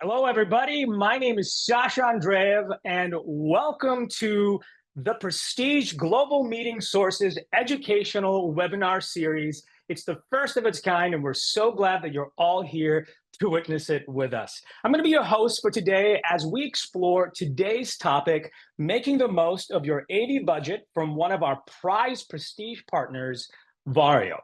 Hello, everybody. My name is Sasha Andreev, and welcome to the Prestige Global Meeting Sources educational webinar series. It's the first of its kind, and we're so glad that you're all here to witness it with us. I'm going to be your host for today as we explore today's topic, making the most of your AV budget from one of our prized Prestige partners, Vario.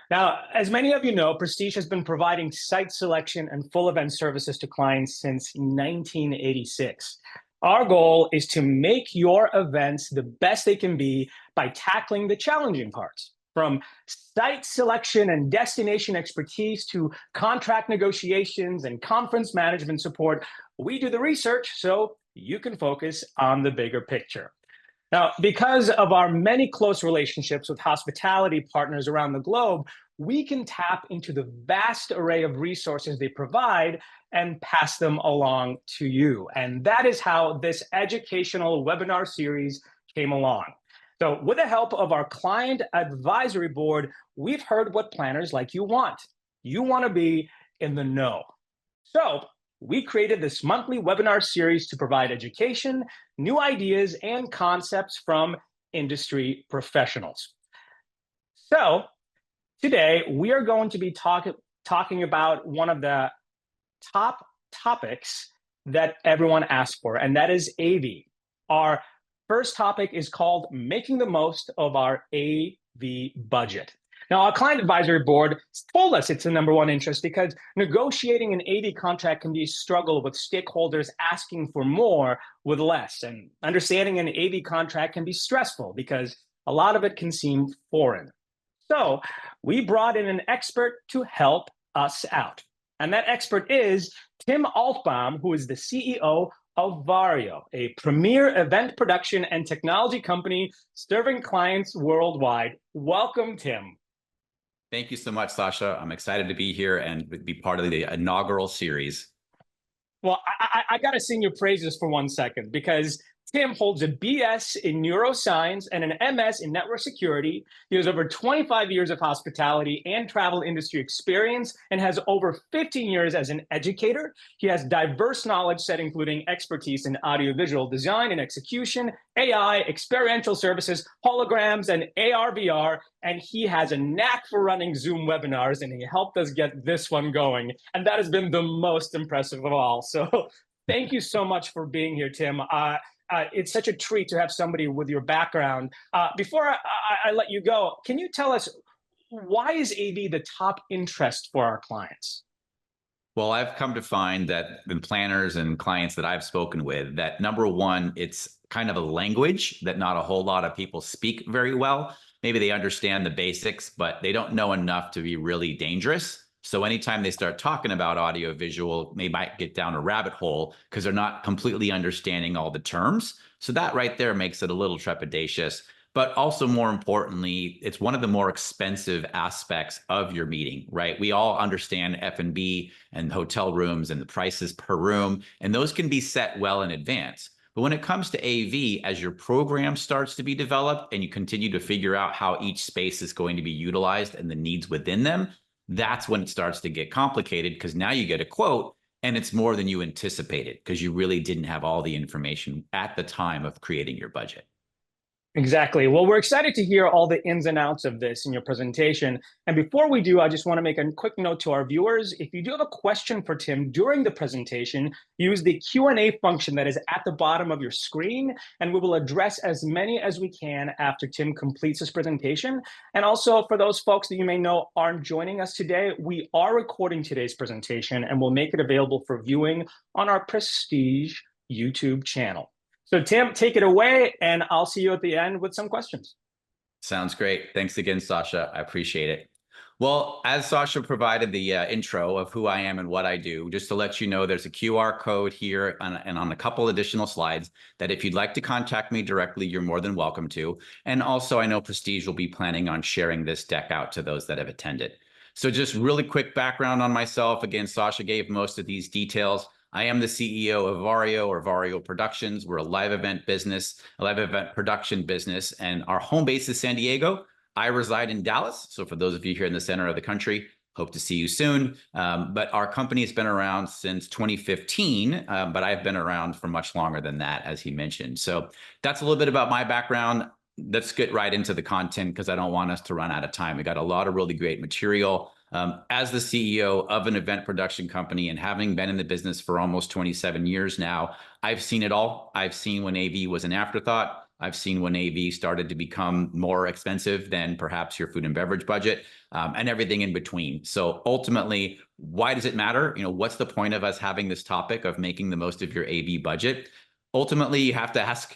Now, as many of you know, Prestige has been providing site selection and full event services to clients since 1986. Our goal is to make your events the best they can be by tackling the challenging parts, from site selection and destination expertise to contract negotiations and conference management support. We do the research so you can focus on the bigger picture. Now, because of our many close relationships with hospitality partners around the globe, we can tap into the vast array of resources they provide and pass them along to you. And that is how this educational webinar series came along. So with the help of our client advisory board, we've heard what planners like you want. You want to be in the know. So we created this monthly webinar series to provide education, new ideas, and concepts from industry professionals. So today, we are going to be talking about one of the top topics that everyone asks for, and that is AV. Our first topic is called Making the Most of Our AV Budget. Now, our client advisory board told us it's the number one interest because negotiating an AV contract can be a struggle with stakeholders asking for more with less. And understanding an AV contract can be stressful because a lot of it can seem foreign. So we brought in an expert to help us out. And that expert is Tim Altbaum, who is the CEO of Vario, a premier event production and technology company serving clients worldwide. Welcome, Tim. Thank you so much, Sasha. I'm excited to be here and be part of the inaugural series. Well, I got to sing your praises for 1 second because Tim holds a BS in neuroscience and an MS in network security. He has over 25 years of hospitality and travel industry experience and has over 15 years as an educator. He has diverse knowledge set, including expertise in audiovisual design and execution, AI, experiential services, holograms, and AR/VR. And he has a knack for running Zoom webinars, and he helped us get this one going. And that has been the most impressive of all. So thank you so much for being here, Tim. It's such a treat to have somebody with your background. Before I let you go, can you tell us why is AV the top interest for our clients? Well, I've come to find that the planners and clients that I've spoken with, that number one, it's kind of a language that not a whole lot of people speak very well. Maybe they understand the basics, but they don't know enough to be really dangerous. So anytime they start talking about audio visual, they might get down a rabbit hole because they're not completely understanding all the terms. So that right there makes it a little trepidatious. But also more importantly, it's one of the more expensive aspects of your meeting, right? We all understand F&B and hotel rooms and the prices per room, and those can be set well in advance. But when it comes to AV, as your program starts to be developed and you continue to figure out how each space is going to be utilized and the needs within them, that's when it starts to get complicated because now you get a quote and it's more than you anticipated because you really didn't have all the information at the time of creating your budget. Exactly. Well, we're excited to hear all the ins and outs of this in your presentation. And before we do, I just want to make a quick note to our viewers. If you do have a question for Tim during the presentation, use the Q&A function that is at the bottom of your screen, and we will address as many as we can after Tim completes his presentation. And also, for those folks that you may know aren't joining us today, we are recording today's presentation, and we'll make it available for viewing on our Prestige YouTube channel. So Tim, take it away, and I'll see you at the end with some questions. Sounds great. Thanks again, Sasha. I appreciate it. Well, as Sasha provided the intro of who I am and what I do, just to let you know, there's a QR code here and on a couple additional slides that if you'd like to contact me directly, you're more than welcome to. And also, I know Prestige will be planning on sharing this deck out to those that have attended. So just really quick background on myself. Again, Sasha gave most of these details. I am the CEO of Vario or Vario Productions. We're a live event business, a live event production business, and our home base is San Diego. I reside in Dallas. So for those of you here in the center of the country, Hope to see you soon. But our company has been around since 2015, but I've been around for much longer than that, as he mentioned. So that's a little bit about my background. Let's get right into the content because I don't want us to run out of time. We got a lot of really great material. As the CEO of an event production company and having been in the business for almost 27 years now, I've seen it all. I've seen when AV was an afterthought. I've seen when AV started to become more expensive than perhaps your food and beverage budget, and everything in between. So ultimately, why does it matter? What's the point of us having this topic of making the most of your AV budget? Ultimately, you have to ask,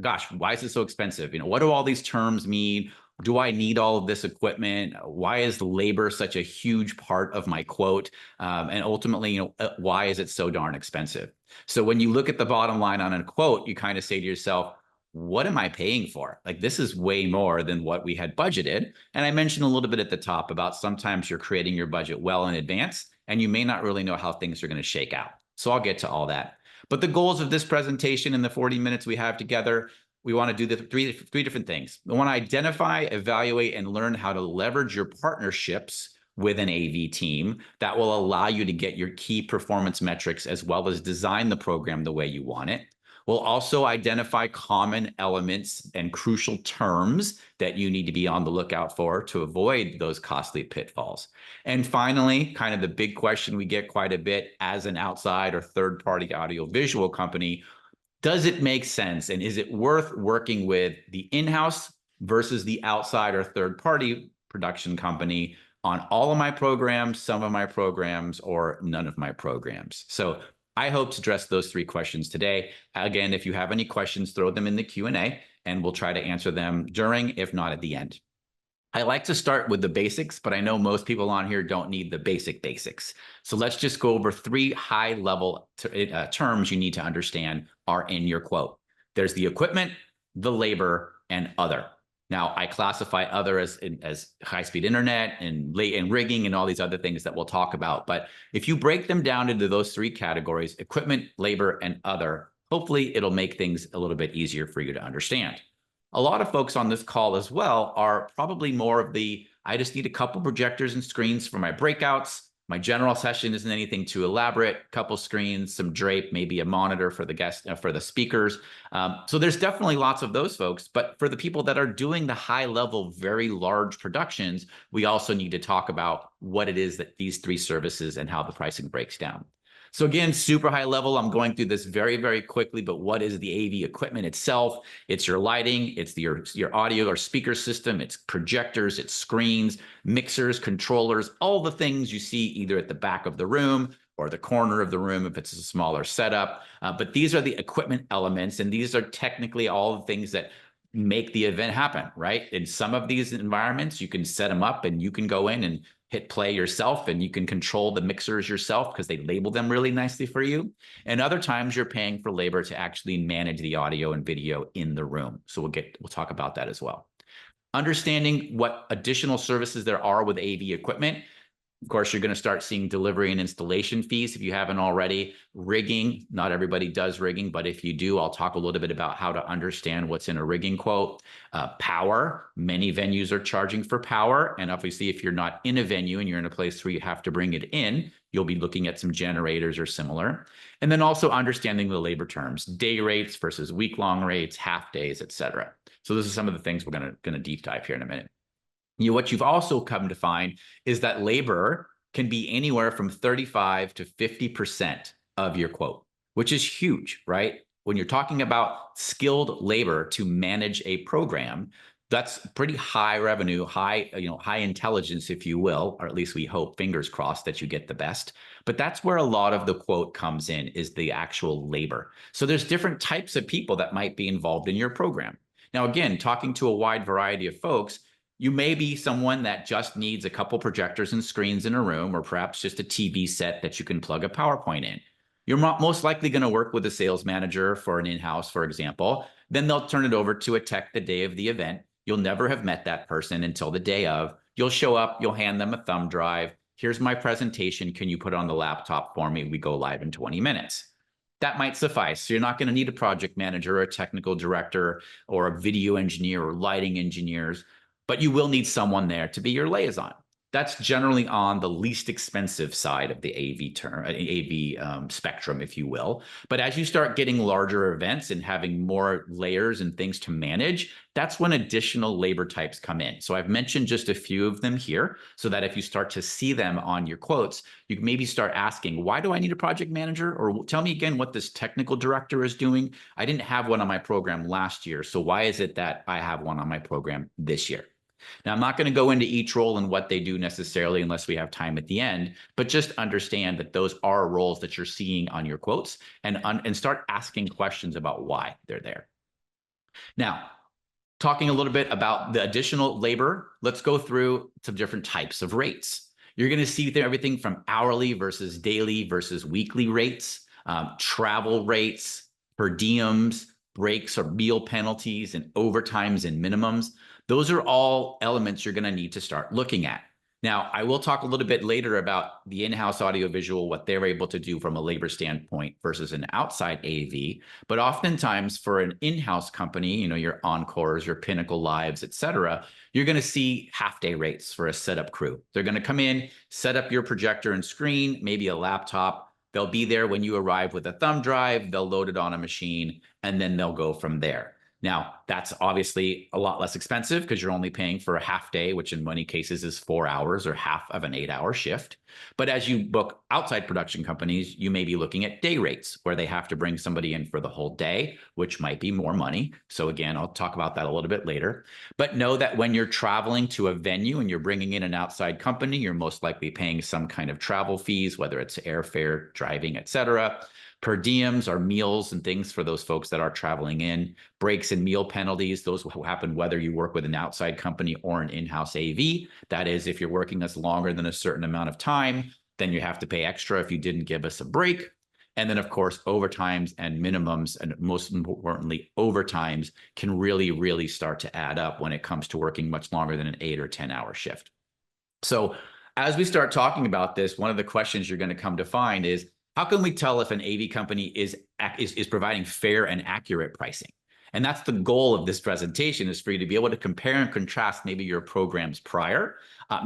gosh, why is it so expensive? What do all these terms mean? Do I need all of this equipment? Why is labor such a huge part of my quote? And ultimately, why is it so darn expensive? So when you look at the bottom line on a quote, you kind of say to yourself, what am I paying for? Like, this is way more than what we had budgeted. And I mentioned a little bit at the top about sometimes you're creating your budget well in advance, and you may not really know how things are going to shake out. So I'll get to all that. But the goals of this presentation in the 40 minutes we have together, we want to do the three different things. We want to identify, evaluate, and learn how to leverage your partnerships with an AV team that will allow you to get your key performance metrics as well as design the program the way you want it. We'll also identify common elements and crucial terms that you need to be on the lookout for to avoid those costly pitfalls. And finally, kind of the big question we get quite a bit as an outside or third-party audiovisual company, does it make sense? And is it worth working with the in-house versus the outside or third-party production company on all of my programs, some of my programs, or none of my programs? So I hope to address those three questions today. Again, if you have any questions, throw them in the Q&A, and we'll try to answer them during, if not at the end. I like to start with the basics, but I know most people on here don't need the basics. So let's just go over three high-level terms you need to understand are in your quote. There's the equipment, the labor, and other. Now, I classify other as high-speed internet and rigging and all these other things that we'll talk about. But if you break them down into those three categories, equipment, labor, and other, hopefully it'll make things a little bit easier for you to understand. A lot of folks on this call as well are probably more of the, I just need a couple projectors and screens for my breakouts. My general session isn't anything too elaborate, couple screens, some drape, maybe a monitor for the guests, for the speakers. So there's definitely lots of those folks, but for the people that are doing the high level, very large productions, we also need to talk about what it is that these three services and how the pricing breaks down. So again, super high level, I'm going through this very, very quickly, but what is the AV equipment itself? It's your lighting, it's your audio or speaker system, it's projectors, it's screens, mixers, controllers, all the things you see either at the back of the room or the corner of the room if it's a smaller setup. But these are the equipment elements, and these are technically all the things that make the event happen, right? In some of these environments, you can set them up and you can go in and hit play yourself, and you can control the mixers yourself because they label them really nicely for you. And other times you're paying for labor to actually manage the audio and video in the room. So we'll talk about that as well. Understanding what additional services there are with AV equipment. Of course, you're going to start seeing delivery and installation fees if you haven't already. Rigging, not everybody does rigging, but if you do, I'll talk a little bit about how to understand what's in a rigging quote. Power, many venues are charging for power. And obviously, if you're not in a venue and you're in a place where you have to bring it in, you'll be looking at some generators or similar. And then also understanding the labor terms, day rates versus week-long rates, half days, et cetera. So those are some of the things we're going to deep dive here in a minute. What you've also come to find is that labor can be anywhere from 35 to 50% of your quote, which is huge, right? When you're talking about skilled labor to manage a program, that's pretty high revenue, high intelligence, if you will, or at least we hope, fingers crossed, that you get the best. But that's where a lot of the quote comes in, is the actual labor. So there's different types of people that might be involved in your program. Now, again, talking to a wide variety of folks, you may be someone that just needs a couple projectors and screens in a room, or perhaps just a TV set that you can plug a PowerPoint in. You're most likely going to work with a sales manager for an in-house, for example. Then they'll turn it over to a tech the day of the event. You'll never have met that person until the day of. You'll show up, you'll hand them a thumb drive. Here's my presentation. Can you put it on the laptop for me? We go live in 20 minutes. That might suffice. So you're not going to need a project manager or a technical director or a video engineer or lighting engineers, but you will need someone there to be your liaison. That's generally on the least expensive side of the AV spectrum, if you will. But as you start getting larger events and having more layers and things to manage, that's when additional labor types come in. So I've mentioned just a few of them here so that if you start to see them on your quotes, you can maybe start asking, why do I need a project manager? Or tell me again what this technical director is doing. I didn't have one on my program last year, so why is it that I have one on my program this year? Now, I'm not going to go into each role and what they do necessarily unless we have time at the end, but just understand that those are roles that you're seeing on your quotes and start asking questions about why they're there. Now, talking a little bit about the additional labor, let's go through some different types of rates. You're going to see everything from hourly versus daily versus weekly rates, travel rates, per diems, breaks or meal penalties, and overtimes and minimums. Those are all elements you're going to need to start looking at. Now, I will talk a little bit later about the in-house audiovisual, what they're able to do from a labor standpoint versus an outside AV. But oftentimes for an in-house company, your Encores, your Pinnacle Lives, et cetera, you're going to see half-day rates for a setup crew. They're going to come in, set up your projector and screen, maybe a laptop. They'll be there when you arrive with a thumb drive. They'll load it on a machine, and then they'll go from there. Now, that's obviously a lot less expensive because you're only paying for a half day, which in many cases is 4 hours or half of an 8-hour shift. But as you book outside production companies, you may be looking at day rates where they have to bring somebody in for the whole day, which might be more money. So again, I'll talk about that a little bit later. But know that when you're traveling to a venue and you're bringing in an outside company, you're most likely paying some kind of travel fees, whether it's airfare, driving, et cetera. Per diems are meals and things for those folks that are traveling in. Breaks and meal penalties, those will happen whether you work with an outside company or an in-house AV. That is, if you're working us longer than a certain amount of time, then you have to pay extra if you didn't give us a break. And then, of course, overtimes and minimums, and most importantly, overtimes can really, really start to add up when it comes to working much longer than an 8 or 10-hour shift. So as we start talking about this, one of the questions you're going to come to find is, how can we tell if an AV company is providing fair and accurate pricing? And that's the goal of this presentation, is for you to be able to compare and contrast maybe your programs prior.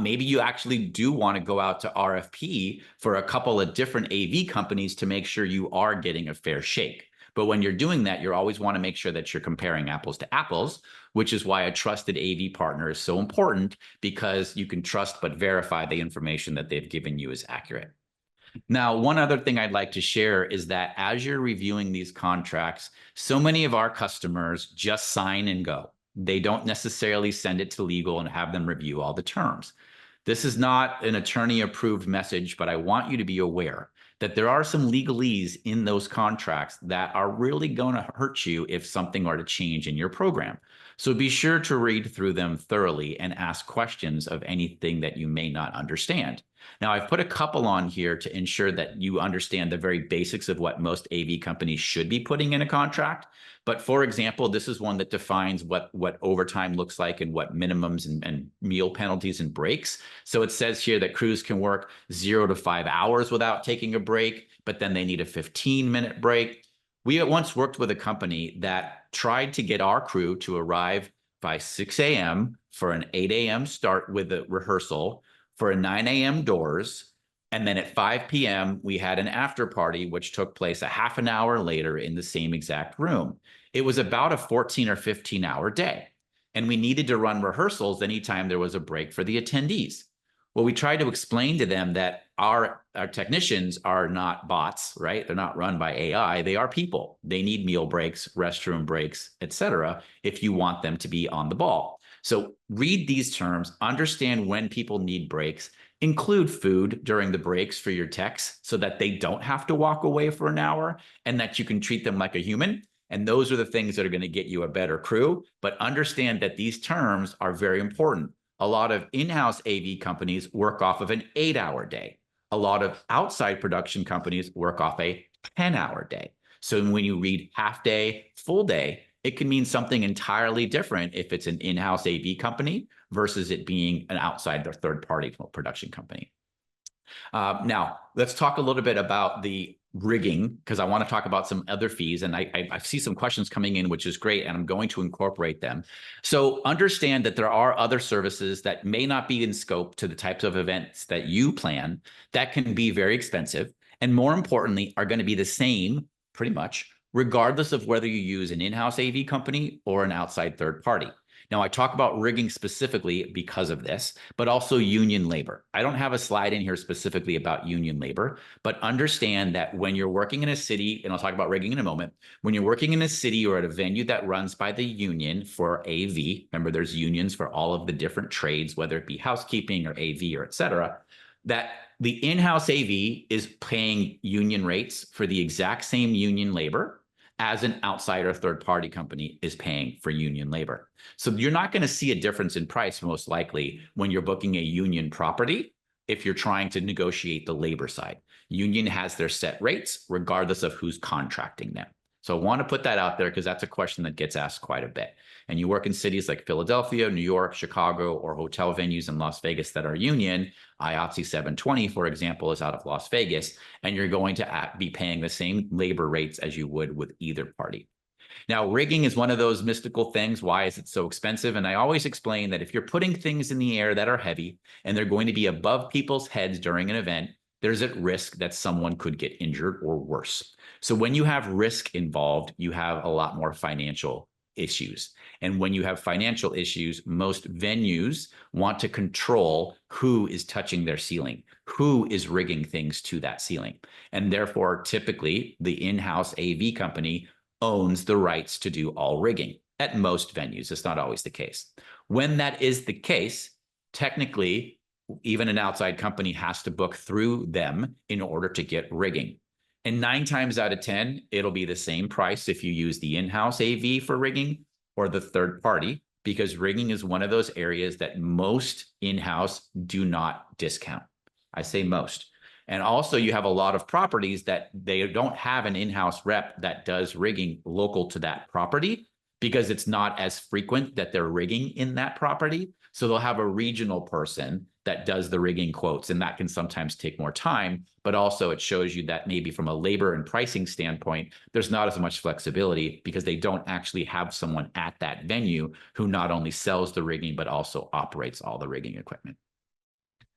Maybe you actually do want to go out to RFP for a couple of different AV companies to make sure you are getting a fair shake. But when you're doing that, you always want to make sure that you're comparing apples to apples, which is why a trusted AV partner is so important, because you can trust but verify the information that they've given you is accurate. Now, one other thing I'd like to share is that as you're reviewing these contracts, so many of our customers just sign and go. They don't necessarily send it to legal and have them review all the terms. This is not an attorney-approved message, but I want you to be aware that there are some legalese in those contracts that are really going to hurt you if something were to change in your program. So be sure to read through them thoroughly and ask questions of anything that you may not understand. Now, I've put a couple on here to ensure that you understand the very basics of what most AV companies should be putting in a contract. But for example, this is one that defines what overtime looks like and what minimums and meal penalties and breaks. So it says here that crews can work 0 to 5 hours without taking a break, but then they need a 15-minute break. We once worked with a company that tried to get our crew to arrive by 6 a.m. for an 8 a.m. start with a rehearsal, for a 9 a.m. doors, and then at 5 p.m. we had an after party, which took place a half an hour later in the same exact room. It was about a 14 or 15-hour day, and we needed to run rehearsals anytime there was a break for the attendees. Well, we tried to explain to them that our technicians are not bots, right? They're not run by AI. They are people. They need meal breaks, restroom breaks, et cetera, if you want them to be on the ball. So read these terms, understand when people need breaks, include food during the breaks for your techs so that they don't have to walk away for an hour and that you can treat them like a human. And those are the things that are going to get you a better crew. But understand that these terms are very important. A lot of in-house AV companies work off of an 8-hour day. A lot of outside production companies work off a 10-hour day. So when you read half day, full day, it can mean something entirely different if it's an in-house AV company versus it being an outside or third-party production company. Now, let's talk a little bit about the rigging because I want to talk about some other fees. And I see some questions coming in, which is great. And I'm going to incorporate them. So understand that there are other services that may not be in scope to the types of events that you plan that can be very expensive. And more importantly, are going to be the same pretty much, regardless of whether you use an in-house AV company or an outside third party. Now, I talk about rigging specifically because of this, but also union labor. I don't have a slide in here specifically about union labor, but understand that when you're working in a city, and I'll talk about rigging in a moment, when you're working in a city or at a venue that runs by the union for AV, remember there's unions for all of the different trades, whether it be housekeeping or AV or et cetera, that the in-house AV is paying union rates for the exact same union labor as an outside or third party company is paying for union labor. So you're not going to see a difference in price most likely when you're booking a union property if you're trying to negotiate the labor side. Union has their set rates regardless of who's contracting them. So I want to put that out there because that's a question that gets asked quite a bit. And you work in cities like Philadelphia, New York, Chicago, or hotel venues in Las Vegas that are union. IATSE 720, for example, is out of Las Vegas, and you're going to be paying the same labor rates as you would with either party. Now, rigging is one of those mystical things. Why is it so expensive? And I always explain that if you're putting things in the air that are heavy and they're going to be above people's heads during an event, there's at risk that someone could get injured or worse. So when you have risk involved, you have a lot more financial issues. And when you have financial issues, most venues want to control who is touching their ceiling, who is rigging things to that ceiling. And therefore, typically, the in-house AV company owns the rights to do all rigging at most venues. It's not always the case. When that is the case, technically, even an outside company has to book through them in order to get rigging. And 9 times out of 10, it'll be the same price if you use the in-house AV for rigging or the third party, because rigging is one of those areas that most in-house do not discount. I say most. And also you have a lot of properties that they don't have an in-house rep that does rigging local to that property because it's not as frequent that they're rigging in that property. So they'll have a regional person that does the rigging quotes, and that can sometimes take more time, but also it shows you that maybe from a labor and pricing standpoint, there's not as much flexibility because they don't actually have someone at that venue who not only sells the rigging, but also operates all the rigging equipment.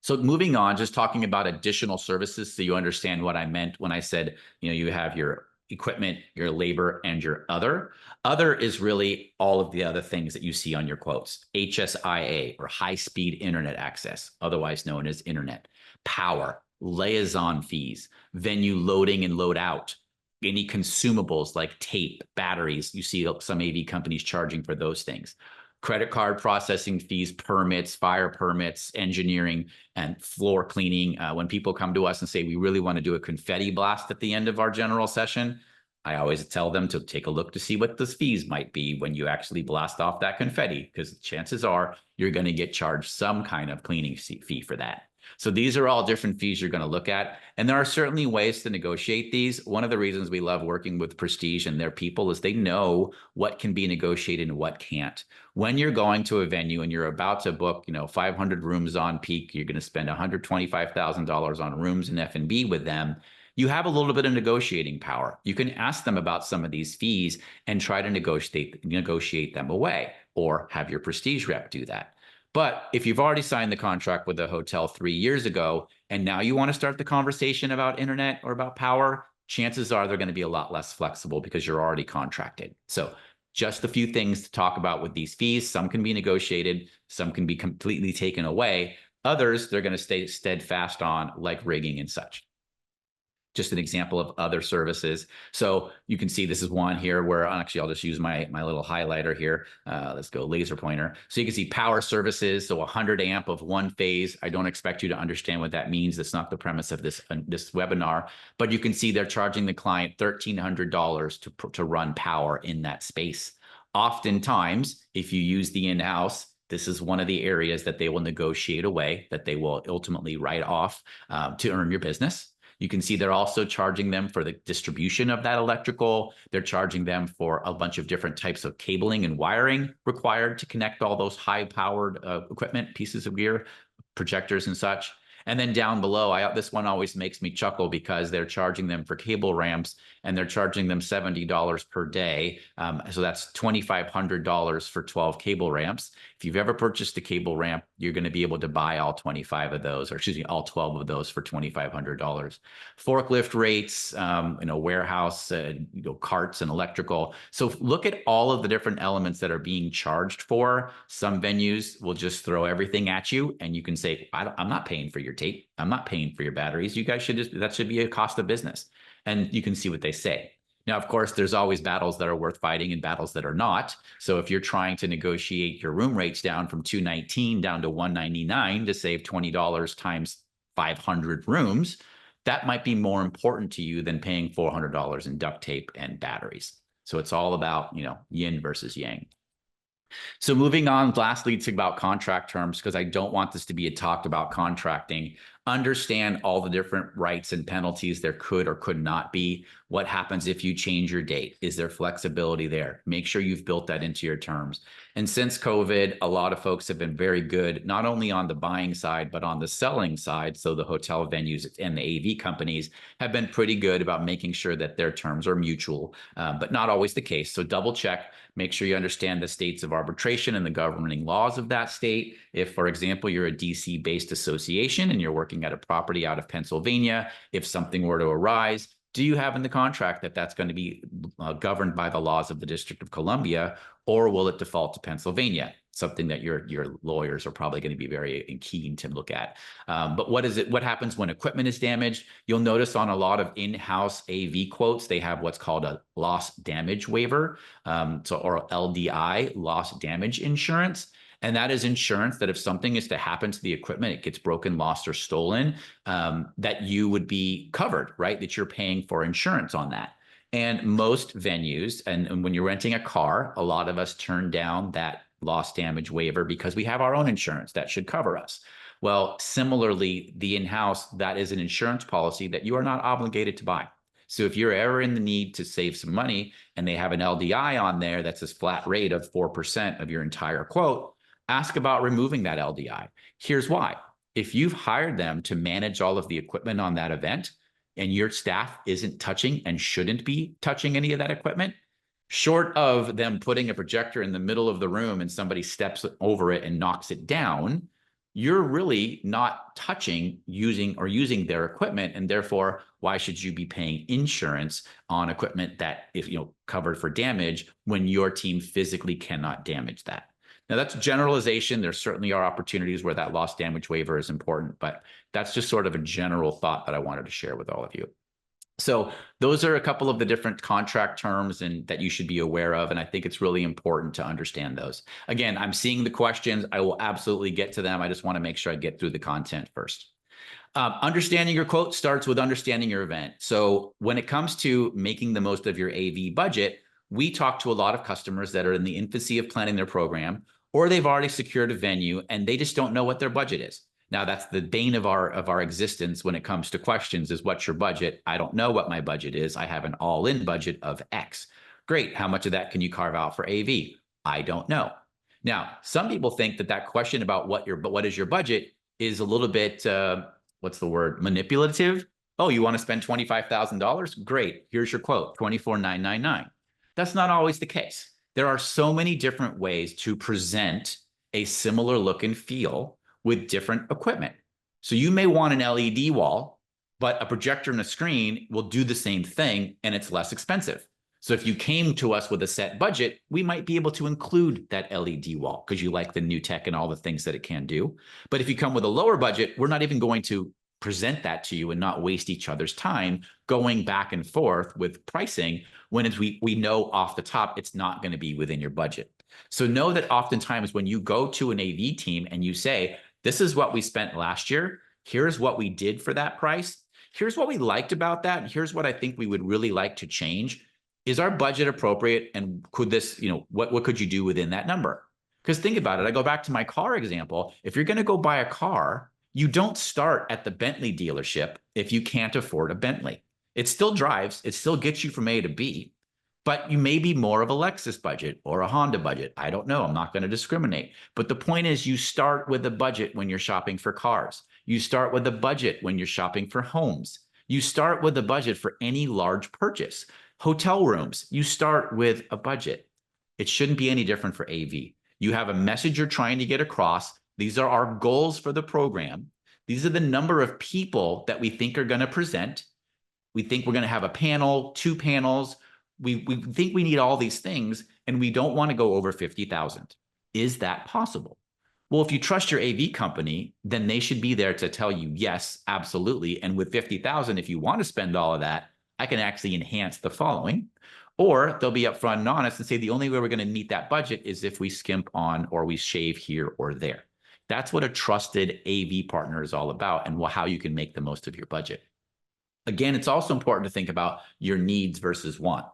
So moving on, just talking about additional services so you understand what I meant when I said, you have your equipment, your labor, and your other. Other is really all of the other things that you see on your quotes. HSIA, or high-speed internet access, otherwise known as internet. Power, liaison fees, venue loading and load out, any consumables like tape, batteries. You see some AV companies charging for those things. Credit card processing fees, permits, fire permits, engineering, and floor cleaning. When people come to us and say, we really want to do a confetti blast at the end of our general session, I always tell them to take a look to see what those fees might be when you actually blast off that confetti, because chances are you're going to get charged some kind of cleaning fee for that. So these are all different fees you're going to look at. And there are certainly ways to negotiate these. One of the reasons we love working with Prestige and their people is they know what can be negotiated and what can't. When you're going to a venue and you're about to book, 500 rooms on peak, you're going to spend $125,000 on rooms and F&B with them. You have a little bit of negotiating power. You can ask them about some of these fees and try to negotiate them away, or have your Prestige rep do that. But if you've already signed the contract with a hotel 3 years ago, and now you want to start the conversation about internet or about power, chances are they're going to be a lot less flexible because you're already contracted. So just a few things to talk about with these fees. Some can be negotiated, some can be completely taken away. Others, they're going to stay steadfast on, like rigging and such. Just an example of other services. So you can see this is one here where actually I'll just use my little highlighter here. Let's go laser pointer. So you can see power services. So 100 amp of one phase. I don't expect you to understand what that means. That's not the premise of this webinar, but you can see they're charging the client $1,300 to run power in that space. Oftentimes, if you use the in-house, this is one of the areas that they will negotiate away, that they will ultimately write off to earn your business. You can see they're also charging them for the distribution of that electrical. They're charging them for a bunch of different types of cabling and wiring required to connect all those high-powered equipment, pieces of gear, projectors and such. And then down below, this one always makes me chuckle because they're charging them for cable ramps and they're charging them $70 per day. So that's $2,500 for 12 cable ramps. If you've ever purchased a cable ramp, you're going to be able to buy all 25 of those, or excuse me, all 12 of those for $2,500. Forklift rates, warehouse, carts and electrical. So look at all of the different elements that are being charged for. Some venues will just throw everything at you and you can say, I'm not paying for your tape. I'm not paying for your batteries. You guys that should be a cost of business. And you can see what they say. Now, of course, there's always battles that are worth fighting and battles that are not. So if you're trying to negotiate your room rates down from $219 down to $199 to save $20 times 500 rooms, that might be more important to you than paying $400 in duct tape and batteries. So it's all about, yin versus yang. So moving on, lastly, to about contract terms, because I don't want this to be a talk about contracting. Understand all the different rights and penalties there could or could not be. What happens if you change your date? Is there flexibility there? Make sure you've built that into your terms. And since COVID, a lot of folks have been very good, not only on the buying side, but on the selling side. So the hotel venues and the AV companies have been pretty good about making sure that their terms are mutual, but not always the case. So double check. Make sure you understand the states of arbitration and the governing laws of that state. If, for example, you're a DC-based association and you're working at a property out of Pennsylvania, if something were to arise, do you have in the contract that that's going to be governed by the laws of the District of Columbia, or will it default to Pennsylvania? Something that your lawyers are probably going to be very keen to look at. But what happens when equipment is damaged? You'll notice on a lot of in-house AV quotes, they have what's called a loss damage waiver, or LDI, loss damage insurance. And that is insurance that if something is to happen to the equipment, it gets broken, lost, or stolen, that you would be covered, right? That you're paying for insurance on that. And most venues, and when you're renting a car, a lot of us turn down that loss damage waiver because we have our own insurance that should cover us. Well, similarly, the in-house, that is an insurance policy that you are not obligated to buy. So if you're ever in the need to save some money and they have an LDI on there that's this flat rate of 4% of your entire quote, ask about removing that LDI. Here's why. If you've hired them to manage all of the equipment on that event and your staff isn't touching and shouldn't be touching any of that equipment, short of them putting a projector in the middle of the room and somebody steps over it and knocks it down, you're really not touching using their equipment. And therefore, why should you be paying insurance on equipment that, if covered for damage, when your team physically cannot damage that? Now, that's a generalization. There certainly are opportunities where that loss damage waiver is important, but that's just sort of a general thought that I wanted to share with all of you. So those are a couple of the different contract terms and that you should be aware of. And I think it's really important to understand those. Again, I'm seeing the questions. I will absolutely get to them. I just want to make sure I get through the content first. Understanding your quote starts with understanding your event. So when it comes to making the most of your AV budget, we talk to a lot of customers that are in the infancy of planning their program, or they've already secured a venue and they just don't know what their budget is. Now, that's the bane of our existence when it comes to questions is, what's your budget? I don't know what my budget is. I have an all-in budget of X. Great. How much of that can you carve out for AV? I don't know. Now, some people think that question about what is your budget is a little bit, what's the word, manipulative. Oh, you want to spend $25,000? Great. Here's your quote, $24,999. That's not always the case. There are so many different ways to present a similar look and feel with different equipment. So you may want an LED wall, but a projector and a screen will do the same thing and it's less expensive. So if you came to us with a set budget, we might be able to include that LED wall because you like the new tech and all the things that it can do. But if you come with a lower budget, we're not even going to present that to you and not waste each other's time going back and forth with pricing when we know off the top it's not going to be within your budget. So know that oftentimes when you go to an AV team and you say, this is what we spent last year, here's what we did for that price, here's what we liked about that, and here's what I think we would really like to change. Is our budget appropriate? And could this, what could you do within that number? Because think about it. I go back to my car example. If you're going to go buy a car, you don't start at the Bentley dealership if you can't afford a Bentley. It still drives. It still gets you from A to B. But you may be more of a Lexus budget or a Honda budget. I don't know. I'm not going to discriminate. But the point is you start with a budget when you're shopping for cars. You start with a budget when you're shopping for homes. You start with a budget for any large purchase. Hotel rooms, you start with a budget. It shouldn't be any different for AV. You have a message you're trying to get across. These are our goals for the program. These are the number of people that we think are going to present. We think we're going to have a panel, 2 panels. We think we need all these things, and we don't want to go over 50,000. Is that possible? Well, if you trust your AV company, then they should be there to tell you, yes, absolutely. And with 50,000, if you want to spend all of that, I can actually enhance the following. Or they'll be upfront and honest and say the only way we're going to meet that budget is if we skimp on or we shave here or there. That's what a trusted AV partner is all about, and how you can make the most of your budget. Again, it's also important to think about your needs versus want.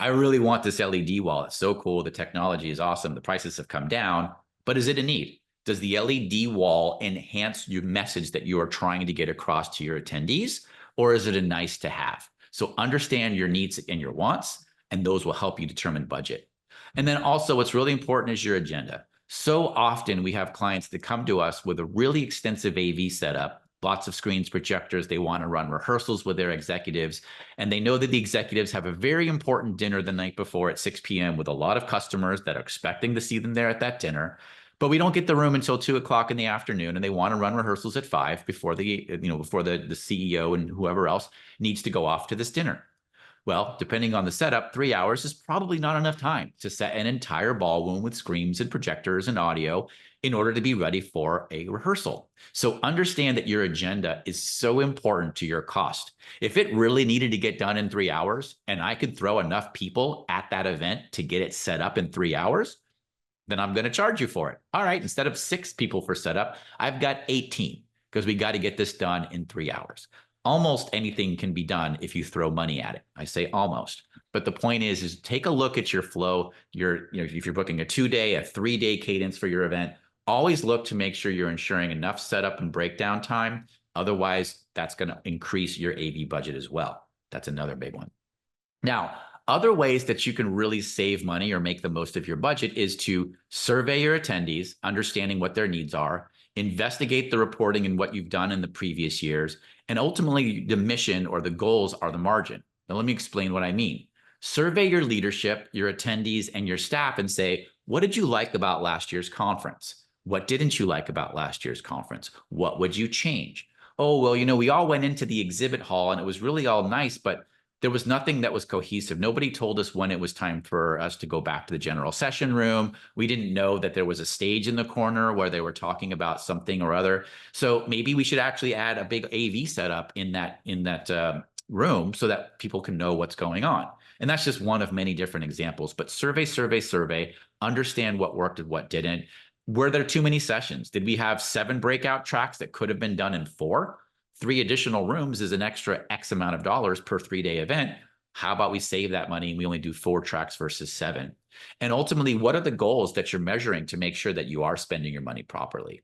I really want this LED wall. It's so cool. The technology is awesome. The prices have come down, but is it a need? Does the LED wall enhance your message that you are trying to get across to your attendees, or is it a nice to have? So understand your needs and your wants, and those will help you determine budget. And then also what's really important is your agenda. So often we have clients that come to us with a really extensive AV setup, lots of screens, projectors. They want to run rehearsals with their executives, and they know that the executives have a very important dinner the night before at 6 p.m. with a lot of customers that are expecting to see them there at that dinner. But we don't get the room until 2 o'clock in the afternoon, and they want to run rehearsals at 5 before the CEO and whoever else needs to go off to this dinner. Well, depending on the setup, 3 hours is probably not enough time to set an entire ballroom with screens and projectors and audio in order to be ready for a rehearsal. So understand that your agenda is so important to your cost. If it really needed to get done in 3 hours and I could throw enough people at that event to get it set up in 3 hours, then I'm going to charge you for it. All right, instead of 6 people for setup, I've got 18 because we got to get this done in 3 hours. Almost anything can be done if you throw money at it. I say almost, but the point is take a look at your flow. If you're booking a 2-day, a 3-day cadence for your event, always look to make sure you're ensuring enough setup and breakdown time. Otherwise, that's going to increase your AV budget as well. That's another big one. Now, other ways that you can really save money or make the most of your budget is to survey your attendees, understanding what their needs are, investigate the reporting and what you've done in the previous years, and ultimately the mission or the goals are the margin. Now, let me explain what I mean. Survey your leadership, your attendees, and your staff and say, what did you like about last year's conference? What didn't you like about last year's conference? What would you change? Oh, well, we all went into the exhibit hall and it was really all nice, but there was nothing that was cohesive. Nobody told us when it was time for us to go back to the general session room. We didn't know that there was a stage in the corner where they were talking about something or other. So maybe we should actually add a big AV setup in that room so that people can know what's going on. And that's just one of many different examples. But survey, understand what worked and what didn't. Were there too many sessions? Did we have 7 breakout tracks that could have been done in 4? 3 additional rooms is an extra X amount of dollars per 3-day event. How about we save that money and we only do 4 tracks versus 7? And ultimately, what are the goals that you're measuring to make sure that you are spending your money properly?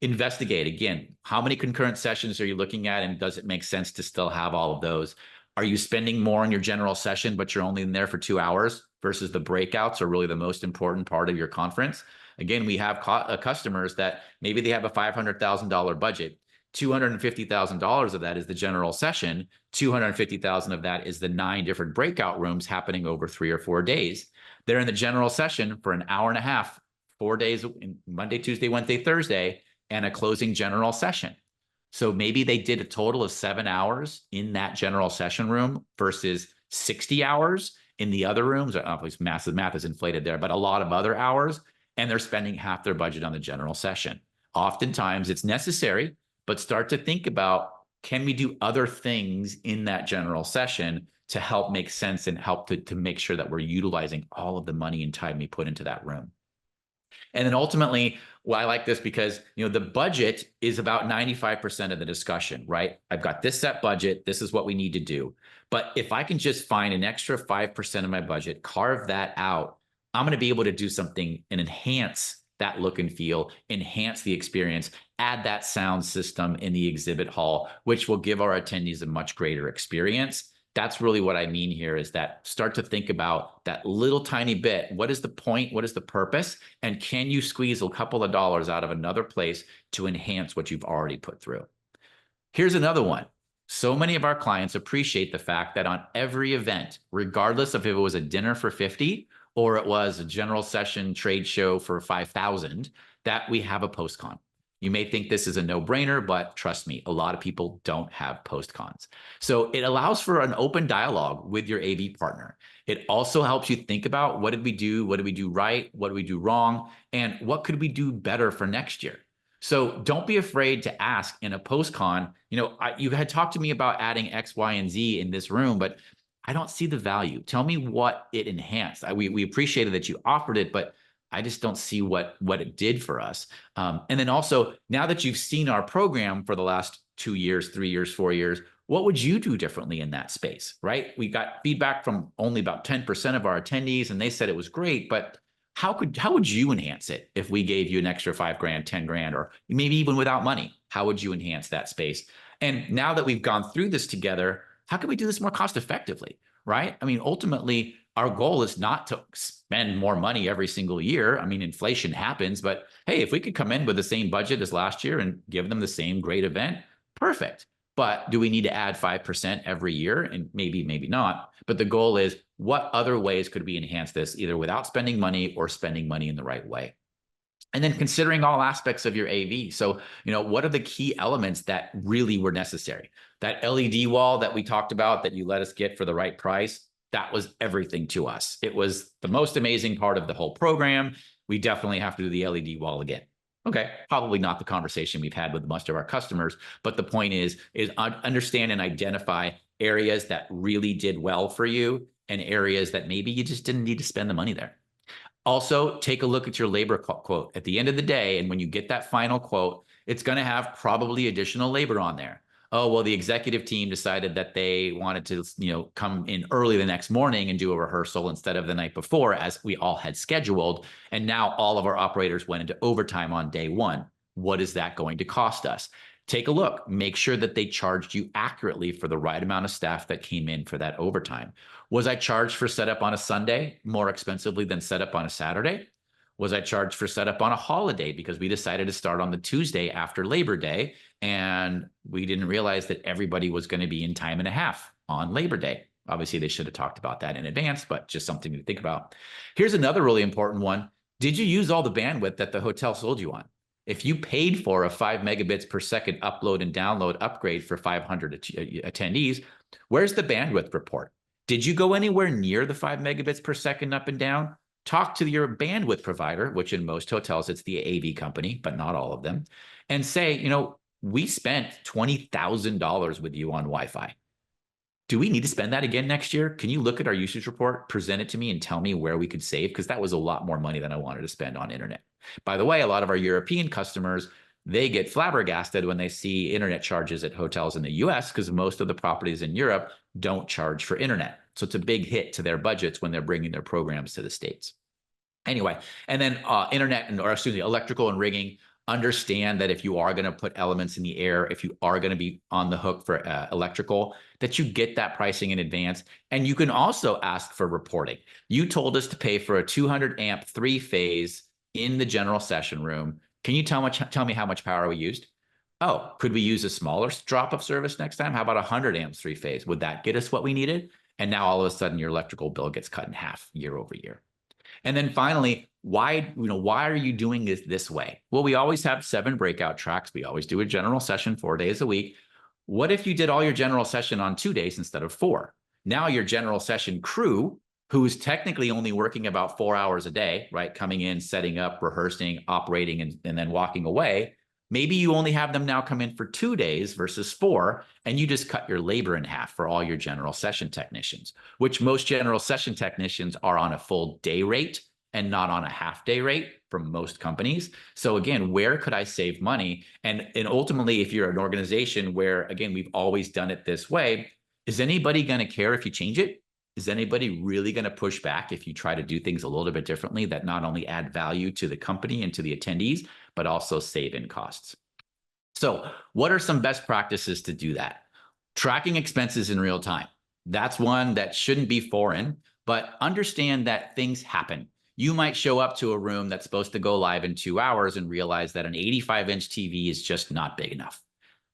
Investigate, again, how many concurrent sessions are you looking at, and does it make sense to still have all of those? Are you spending more on your general session, but you're only in there for 2 hours versus the breakouts are really the most important part of your conference? Again, we have customers that maybe they have a $500,000 budget. $250,000 of that is the general session. $250,000 of that is the 9 different breakout rooms happening over 3 or 4 days. They're in the general session for an hour and a half, 4 days, Monday, Tuesday, Wednesday, Thursday, and a closing general session. So maybe they did a total of 7 hours in that general session room versus 60 hours in the other rooms. Obviously, math is inflated there, but a lot of other hours, and they're spending half their budget on the general session. Oftentimes it's necessary, but start to think about, can we do other things in that general session to help make sense and help to make sure that we're utilizing all of the money and time we put into that room? And then ultimately, well, I like this because, the budget is about 95% of the discussion, right? I've got this set budget. This is what we need to do. But if I can just find an extra 5% of my budget, carve that out, I'm going to be able to do something and enhance that look and feel, enhance the experience, add that sound system in the exhibit hall, which will give our attendees a much greater experience. That's really what I mean here, is that start to think about that little tiny bit. What is the point? What is the purpose? And can you squeeze a couple of dollars out of another place to enhance what you've already put through? Here's another one. So many of our clients appreciate the fact that on every event, regardless of if it was a dinner for 50 or it was a general session trade show for 5,000, that we have a post-con. You may think this is a no-brainer, but trust me, a lot of people don't have post-cons. So it allows for an open dialogue with your AV partner. It also helps you think about, what did we do? What did we do right? What did we do wrong? And what could we do better for next year? So don't be afraid to ask in a post-con. You had talked to me about adding X, Y, and Z in this room, but I don't see the value. Tell me what it enhanced. We appreciated that you offered it, but I just don't see what it did for us. And then also, now that you've seen our program for the last 2 years, 3 years, 4 years, what would you do differently in that space, right? We got feedback from only about 10% of our attendees, and they said it was great, but how would you enhance it if we gave you an extra 5 grand, 10 grand, or maybe even without money? How would you enhance that space? And now that we've gone through this together, how can we do this more cost effectively, right? I mean, ultimately, our goal is not to spend more money every single year. I mean, inflation happens, but hey, if we could come in with the same budget as last year and give them the same great event, perfect. But do we need to add 5% every year? And maybe, maybe not. But the goal is, what other ways could we enhance this, either without spending money or spending money in the right way? And then considering all aspects of your AV. So, what are the key elements that really were necessary? That LED wall that we talked about that you let us get for the right price, that was everything to us. It was the most amazing part of the whole program. We definitely have to do the LED wall again. Okay, probably not the conversation we've had with most of our customers, but the point is understand and identify areas that really did well for you and areas that maybe you just didn't need to spend the money there. Also, take a look at your labor quote at the end of the day. And when you get that final quote, it's going to have probably additional labor on there. Oh, well, the executive team decided that they wanted to, come in early the next morning and do a rehearsal instead of the night before, as we all had scheduled. And now all of our operators went into overtime on day one. What is that going to cost us? Take a look. Make sure that they charged you accurately for the right amount of staff that came in for that overtime. Was I charged for setup on a Sunday more expensively than setup on a Saturday? Was I charged for setup on a holiday because we decided to start on the Tuesday after Labor Day, and we didn't realize that everybody was going to be in time and a half on Labor Day? Obviously, they should have talked about that in advance, but just something to think about. Here's another really important one. Did you use all the bandwidth that the hotel sold you on? If you paid for a 5 megabits per second upload and download upgrade for 500 attendees, where's the bandwidth report? Did you go anywhere near the 5 megabits per second up and down? Talk to your bandwidth provider, which in most hotels, it's the AV company, but not all of them, and say, we spent $20,000 with you on Wi-Fi. Do we need to spend that again next year? Can you look at our usage report, present it to me, and tell me where we could save? Because that was a lot more money than I wanted to spend on internet. By the way, a lot of our European customers, they get flabbergasted when they see internet charges at hotels in the US, because most of the properties in Europe don't charge for internet. So it's a big hit to their budgets when they're bringing their programs to the States. Anyway, and then electrical and rigging. Understand that if you are going to put elements in the air, if you are going to be on the hook for electrical, that you get that pricing in advance. And you can also ask for reporting. You told us to pay for a 200 amp 3-phase in the general session room. Can you tell me how much power we used? Oh, could we use a smaller drop of service next time? How about 100 amps 3-phase? Would that get us what we needed? And now all of a sudden your electrical bill gets cut in half year over year. And then finally, why are you doing this way? Well, we always have 7 breakout tracks. We always do a general session 4 days a week. What if you did all your general session on 2 days instead of 4? Now your general session crew, who's technically only working about 4 hours a day, right? Coming in, setting up, rehearsing, operating, and then walking away. Maybe you only have them now come in for 2 days versus 4, and you just cut your labor in half for all your general session technicians, which most general session technicians are on a full day rate and not on a half day rate from most companies. So again, where could I save money? And ultimately, if you're an organization where, again, we've always done it this way, is anybody going to care if you change it? Is anybody really going to push back if you try to do things a little bit differently that not only add value to the company and to the attendees, but also save in costs? So what are some best practices to do that? Tracking expenses in real time. That's one that shouldn't be foreign, but understand that things happen. You might show up to a room that's supposed to go live in 2 hours and realize that an 85-inch TV is just not big enough.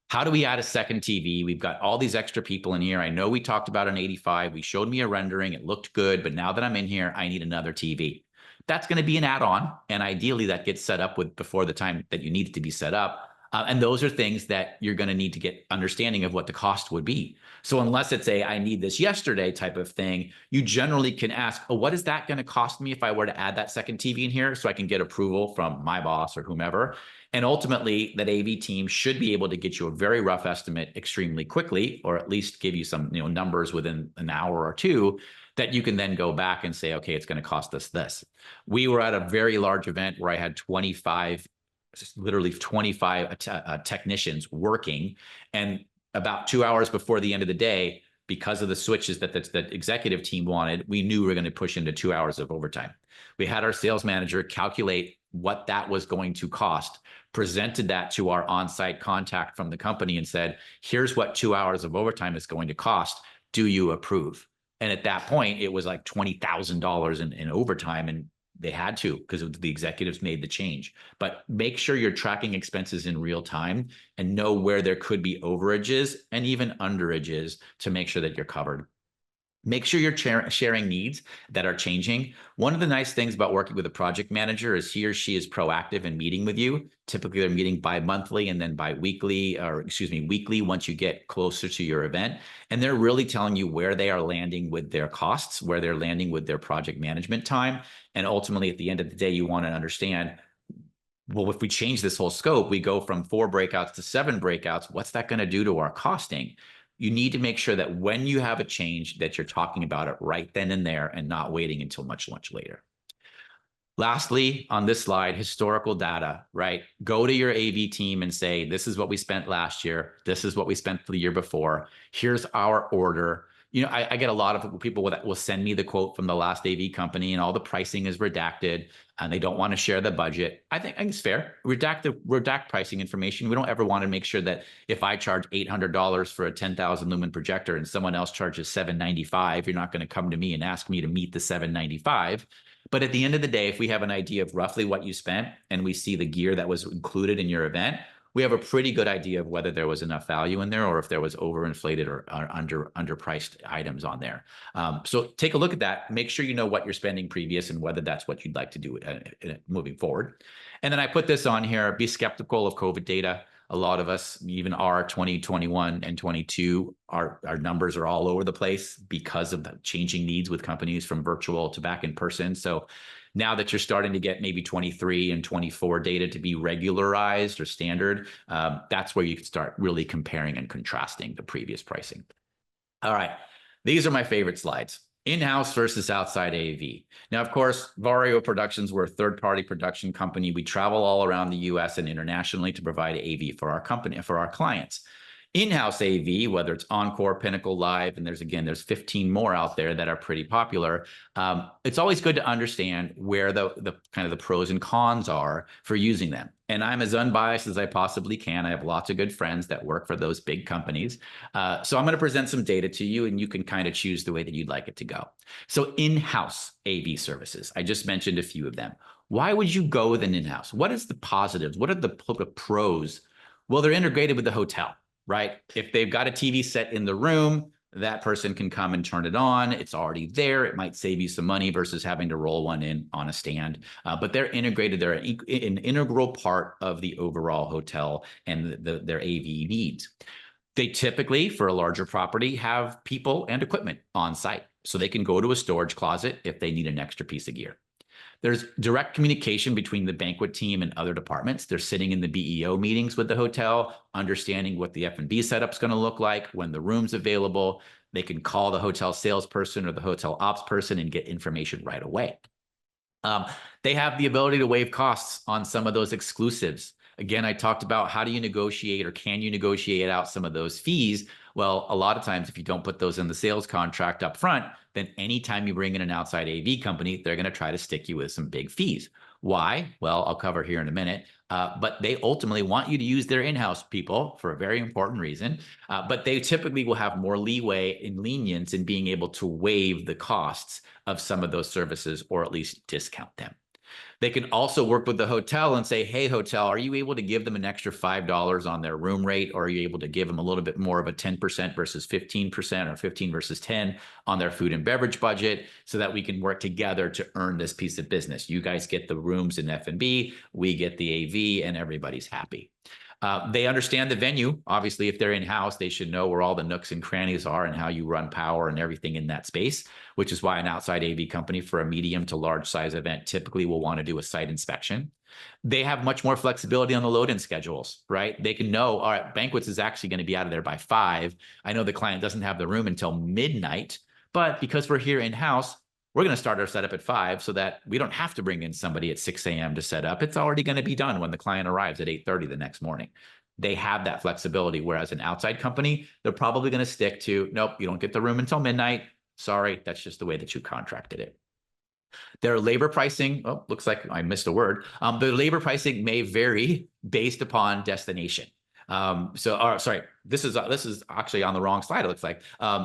How do we add a second TV? We've got all these extra people in here. I know we talked about an 85. We showed me a rendering. It looked good, but now that I'm in here, I need another TV. That's going to be an add-on, and ideally that gets set up with before the time that you need it to be set up. And those are things that you're going to need to get understanding of what the cost would be. So unless it's a I need this yesterday type of thing, you generally can ask, oh, what is that going to cost me if I were to add that second TV in here so I can get approval from my boss or whomever? And ultimately, that AV team should be able to get you a very rough estimate extremely quickly, or at least give you some numbers within an hour or two that you can then go back and say, okay, it's going to cost us this. We were at a very large event where I had 25, literally 25 technicians working. And about 2 hours before the end of the day, because of the switches that the executive team wanted, we knew we were going to push into 2 hours of overtime. We had our sales manager calculate what that was going to cost, presented that to our on-site contact from the company and said, here's what 2 hours of overtime is going to cost. Do you approve? And at that point, it was like $20,000 in overtime. And they had to, because the executives made the change. But make sure you're tracking expenses in real time and know where there could be overages and even underages to make sure that you're covered. Make sure you're sharing needs that are changing. One of the nice things about working with a project manager is he or she is proactive in meeting with you. Typically, they're meeting bi-monthly and then weekly once you get closer to your event. And they're really telling you where they are landing with their costs, where they're landing with their project management time. And ultimately, at the end of the day, you want to understand, well, if we change this whole scope, we go from 4 breakouts to 7 breakouts, what's that going to do to our costing? You need to make sure that when you have a change that you're talking about it right then and there and not waiting until much later. Lastly, on this slide, historical data, right? Go to your AV team and say, this is what we spent last year. This is what we spent the year before. Here's our order. I get a lot of people that will send me the quote from the last AV company and all the pricing is redacted and they don't want to share the budget. I think it's fair. Redact pricing information. We don't ever want to make sure that if I charge $800 for a 10,000 lumen projector and someone else charges $795, you're not going to come to me and ask me to meet the $795. But at the end of the day, if we have an idea of roughly what you spent and we see the gear that was included in your event, we have a pretty good idea of whether there was enough value in there or if there was overinflated or underpriced items on there. So take a look at that. Make sure you know what you're spending previous and whether that's what you'd like to do moving forward. And then I put this on here, be skeptical of COVID data. A lot of us, even our 2021 and 22, our numbers are all over the place because of the changing needs with companies from virtual to back in person. So now that you're starting to get maybe 23 and 24 data to be regularized or standard, that's where you can start really comparing and contrasting the previous pricing. All right, these are my favorite slides. In-house versus outside AV. Now, of course, Vario Productions, we're a third-party production company. We travel all around the US and internationally to provide AV for our company, for our clients. In-house AV, whether it's Encore, Pinnacle, Live, and there's 15 more out there that are pretty popular. It's always good to understand where the kind of the pros and cons are for using them. And I'm as unbiased as I possibly can. I have lots of good friends that work for those big companies. So I'm going to present some data to you, and you can kind of choose the way that you'd like it to go. So in-house AV services, I just mentioned a few of them. Why would you go with an in-house? What is the positives? What are the pros? Well, they're integrated with the hotel. Right? If they've got a TV set in the room, that person can come and turn it on. It's already there. It might save you some money versus having to roll one in on a stand. But they're integrated. They're an integral part of the overall hotel and their AV needs. They typically, for a larger property, have people and equipment on site. So they can go to a storage closet if they need an extra piece of gear. There's direct communication between the banquet team and other departments. They're sitting in the BEO meetings with the hotel, understanding what the F&B setup's going to look like, when the room's available. They can call the hotel salesperson or the hotel ops person and get information right away. They have the ability to waive costs on some of those exclusives. Again, I talked about how do you negotiate or can you negotiate out some of those fees? Well, a lot of times, if you don't put those in the sales contract up front, then anytime you bring in an outside AV company, they're going to try to stick you with some big fees. Why? Well, I'll cover here in a minute. But they ultimately want you to use their in-house people for a very important reason. But they typically will have more leeway and lenience in being able to waive the costs of some of those services, or at least discount them. They can also work with the hotel and say, hey, hotel, are you able to give them an extra $5 on their room rate? Or are you able to give them a little bit more of a 10% versus 15% or 15 versus 10 on their food and beverage budget, so that we can work together to earn this piece of business? You guys get the rooms in F&B, we get the AV, and everybody's happy. They understand the venue. Obviously, if they're in-house, they should know where all the nooks and crannies are and how you run power and everything in that space, which is why an outside AV company for a medium to large size event typically will want to do a site inspection. They have much more flexibility on the load-in schedules, right? They can know, all right, banquets is actually going to be out of there by 5. I know the client doesn't have the room until midnight, but because we're here in-house, we're going to start our setup at 5 so that we don't have to bring in somebody at 6 a.m. to set up. It's already going to be done when the client arrives at 8:30 the next morning. They have that flexibility, whereas an outside company, they're probably going to stick to, nope, you don't get the room until midnight. Sorry, that's just the way that you contracted it. Their labor pricing, oh, looks like I missed a word. The labor pricing may vary based upon destination. Sorry, this is actually on the wrong slide. It looks like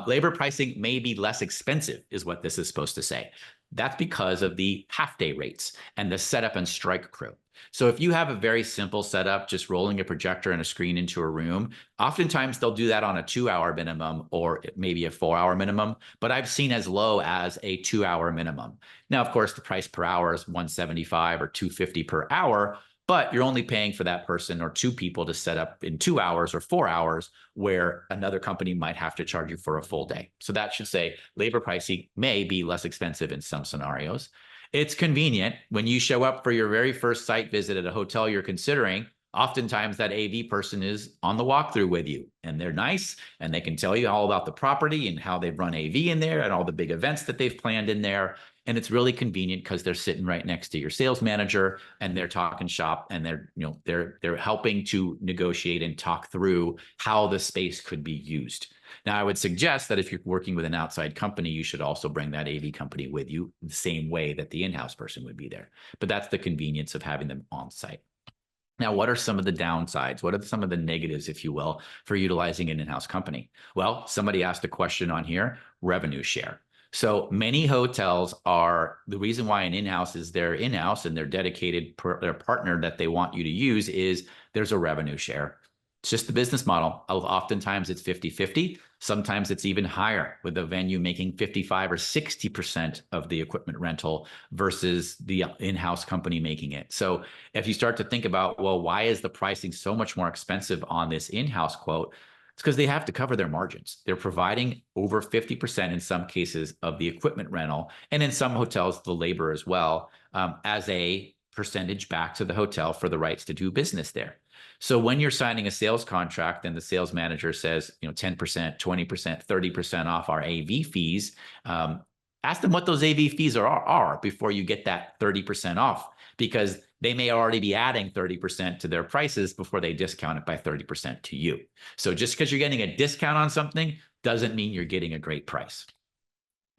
labor pricing may be less expensive, is what this is supposed to say. That's because of the half-day rates and the setup and strike crew. So if you have a very simple setup, just rolling a projector and a screen into a room, oftentimes they'll do that on a 2-hour minimum or maybe a 4-hour minimum, but I've seen as low as a 2-hour minimum. Now, of course, the price per hour is $175 or $250 per hour, but you're only paying for that person or 2 people to set up in 2 hours or 4 hours, where another company might have to charge you for a full day. So that should say labor pricing may be less expensive in some scenarios. It's convenient when you show up for your very first site visit at a hotel you're considering. Oftentimes that AV person is on the walkthrough with you, and they're nice, and they can tell you all about the property and how they've run AV in there and all the big events that they've planned in there. And it's really convenient because they're sitting right next to your sales manager, and they're talking shop, and they're helping to negotiate and talk through how the space could be used. Now, I would suggest that if you're working with an outside company, you should also bring that AV company with you the same way that the in-house person would be there. But that's the convenience of having them on site. Now, what are some of the downsides? What are some of the negatives, if you will, for utilizing an in-house company? Well, somebody asked a question on here, revenue share. So many hotels are, the reason why an in-house is their in-house and their dedicated, their partner that they want you to use is there's a revenue share. It's just the business model. Oftentimes it's 50-50. Sometimes it's even higher, with the venue making 55 or 60% of the equipment rental versus the in-house company making it. So if you start to think about, well, why is the pricing so much more expensive on this in-house quote? It's because they have to cover their margins. They're providing over 50% in some cases of the equipment rental, and in some hotels, the labor as well, as a percentage back to the hotel for the rights to do business there. So when you're signing a sales contract and the sales manager says, 10%, 20%, 30% off our AV fees, ask them what those AV fees are before you get that 30% off, because they may already be adding 30% to their prices before they discount it by 30% to you. So just because you're getting a discount on something doesn't mean you're getting a great price.